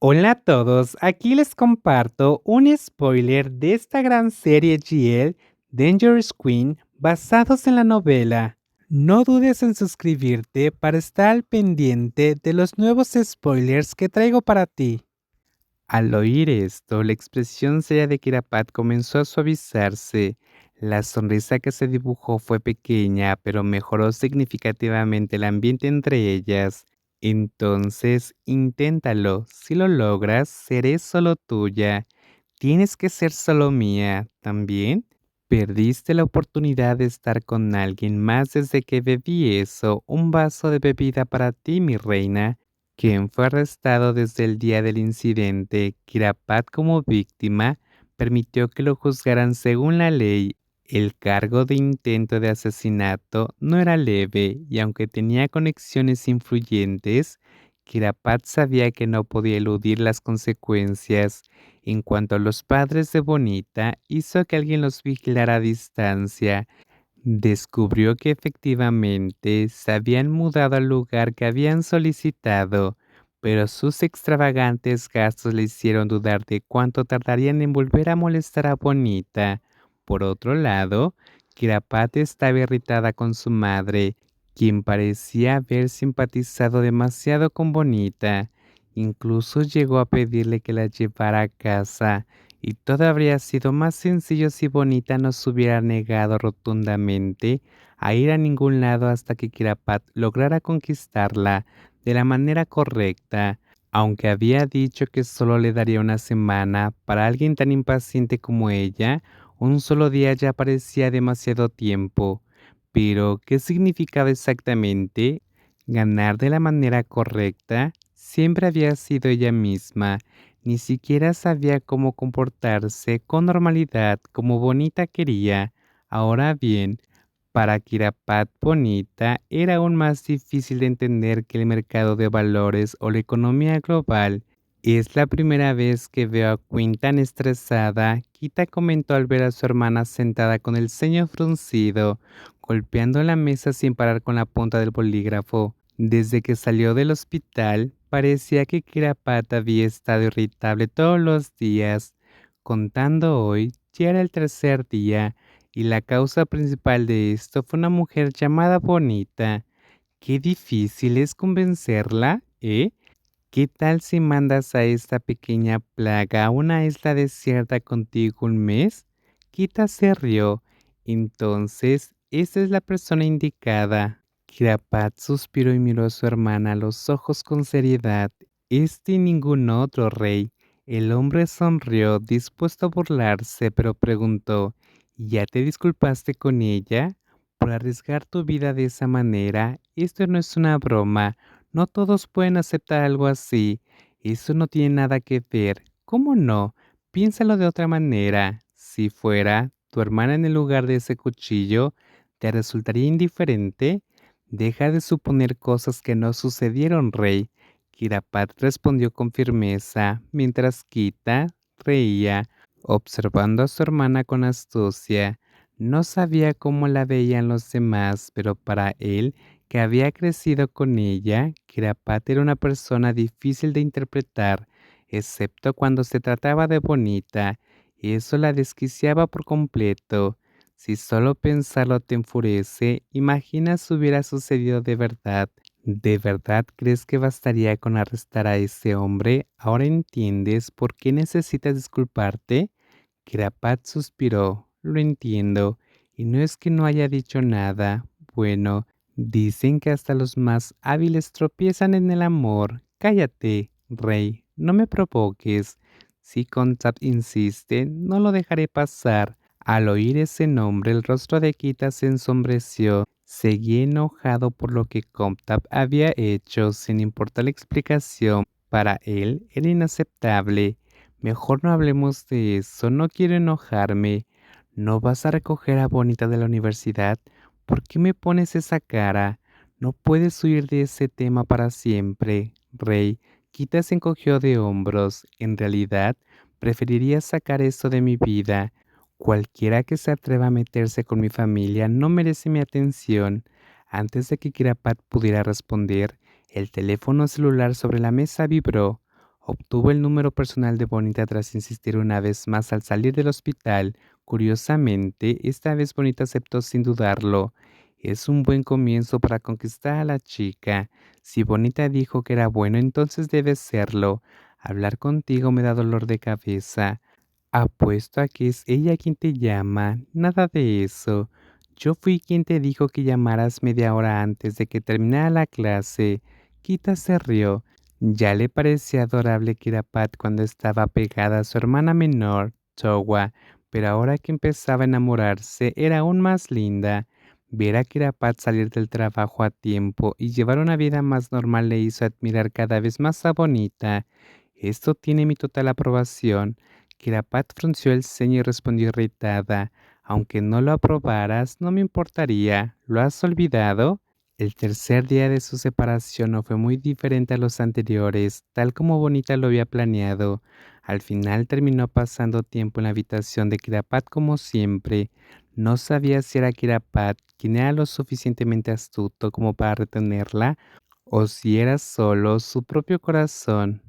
Hola a todos, aquí les comparto un spoiler de esta gran serie GL Dangerous Queen basados en la novela. No dudes en suscribirte para estar al pendiente de los nuevos spoilers que traigo para ti. Al oír esto, la expresión seria de Kirapat comenzó a suavizarse. La sonrisa que se dibujó fue pequeña, pero mejoró significativamente el ambiente entre ellas. Entonces, inténtalo. Si lo logras, seré solo tuya. Tienes que ser solo mía. ¿También? Perdiste la oportunidad de estar con alguien más desde que bebí eso, un vaso de bebida para ti, mi reina. Quien fue arrestado desde el día del incidente, Kirapat como víctima, permitió que lo juzgaran según la ley. El cargo de intento de asesinato no era leve y aunque tenía conexiones influyentes, Kirapat sabía que no podía eludir las consecuencias. En cuanto a los padres de Bonita, hizo que alguien los vigilara a distancia. Descubrió que efectivamente se habían mudado al lugar que habían solicitado, pero sus extravagantes gastos le hicieron dudar de cuánto tardarían en volver a molestar a Bonita. Por otro lado, Kirapate estaba irritada con su madre, quien parecía haber simpatizado demasiado con Bonita. Incluso llegó a pedirle que la llevara a casa, y todo habría sido más sencillo si Bonita no se hubiera negado rotundamente a ir a ningún lado hasta que Kirapat lograra conquistarla de la manera correcta. Aunque había dicho que solo le daría una semana, para alguien tan impaciente como ella, un solo día ya parecía demasiado tiempo. Pero, ¿qué significaba exactamente? Ganar de la manera correcta siempre había sido ella misma. Ni siquiera sabía cómo comportarse con normalidad como Bonita quería. Ahora bien, para Kirapat Bonita era aún más difícil de entender que el mercado de valores o la economía global. Es la primera vez que veo a Quinn tan estresada, Kita comentó al ver a su hermana sentada con el ceño fruncido, golpeando la mesa sin parar con la punta del bolígrafo. Desde que salió del hospital, parecía que Kirapat había estado irritable todos los días. Contando hoy, ya era el tercer día, y la causa principal de esto fue una mujer llamada Bonita. Qué difícil es convencerla, ¿eh? ¿Qué tal si mandas a esta pequeña plaga a una isla desierta contigo un mes? Kita se rió. Entonces, esta es la persona indicada. Kirapat suspiró y miró a su hermana a los ojos con seriedad. Este y ningún otro, rey. El hombre sonrió, dispuesto a burlarse, pero preguntó, ¿ya te disculpaste con ella? Por arriesgar tu vida de esa manera, esto no es una broma. No todos pueden aceptar algo así. Eso no tiene nada que ver. ¿Cómo no? Piénsalo de otra manera. Si fuera tu hermana en el lugar de ese cuchillo, ¿te resultaría indiferente? Deja de suponer cosas que no sucedieron, rey. Kirapat respondió con firmeza, mientras Kita reía, observando a su hermana con astucia. No sabía cómo la veían los demás, pero para él, que había crecido con ella, Kirapat era una persona difícil de interpretar, excepto cuando se trataba de Bonita. Eso la desquiciaba por completo. Si solo pensarlo te enfurece, imagina si hubiera sucedido de verdad. ¿De verdad crees que bastaría con arrestar a ese hombre? ¿Ahora entiendes por qué necesitas disculparte? Kirapat suspiró. Lo entiendo. Y no es que no haya dicho nada. Bueno, dicen que hasta los más hábiles tropiezan en el amor. Cállate, rey, no me provoques. Si Kontap insiste, no lo dejaré pasar. Al oír ese nombre, el rostro de Kita se ensombreció. Seguí enojado por lo que Kontap había hecho, sin importar la explicación. Para él era inaceptable. Mejor no hablemos de eso, no quiero enojarme. ¿No vas a recoger a Bonita de la universidad? ¿Por qué me pones esa cara? No puedes huir de ese tema para siempre, Rey. Kita se encogió de hombros. En realidad, preferiría sacar esto de mi vida. Cualquiera que se atreva a meterse con mi familia no merece mi atención. Antes de que Kirapat pudiera responder, el teléfono celular sobre la mesa vibró. Obtuvo el número personal de Bonita tras insistir una vez más al salir del hospital. Curiosamente, esta vez Bonita aceptó sin dudarlo. Es un buen comienzo para conquistar a la chica. Si Bonita dijo que era bueno, entonces debe serlo. Hablar contigo me da dolor de cabeza. Apuesto a que es ella quien te llama. Nada de eso. Yo fui quien te dijo que llamaras media hora antes de que terminara la clase. Kita se rió. Ya le parecía adorable Kira Pat cuando estaba pegada a su hermana menor, Towa, pero ahora que empezaba a enamorarse era aún más linda. Ver a Kira Pat salir del trabajo a tiempo y llevar una vida más normal le hizo admirar cada vez más a Bonita. Esto tiene mi total aprobación. Kirapat frunció el ceño y respondió irritada. Aunque no lo aprobaras, no me importaría. ¿Lo has olvidado? El tercer día de su separación no fue muy diferente a los anteriores, tal como Bonita lo había planeado. Al final terminó pasando tiempo en la habitación de Kirapat como siempre. No sabía si era Kirapat quien era lo suficientemente astuto como para retenerla, o si era solo su propio corazón.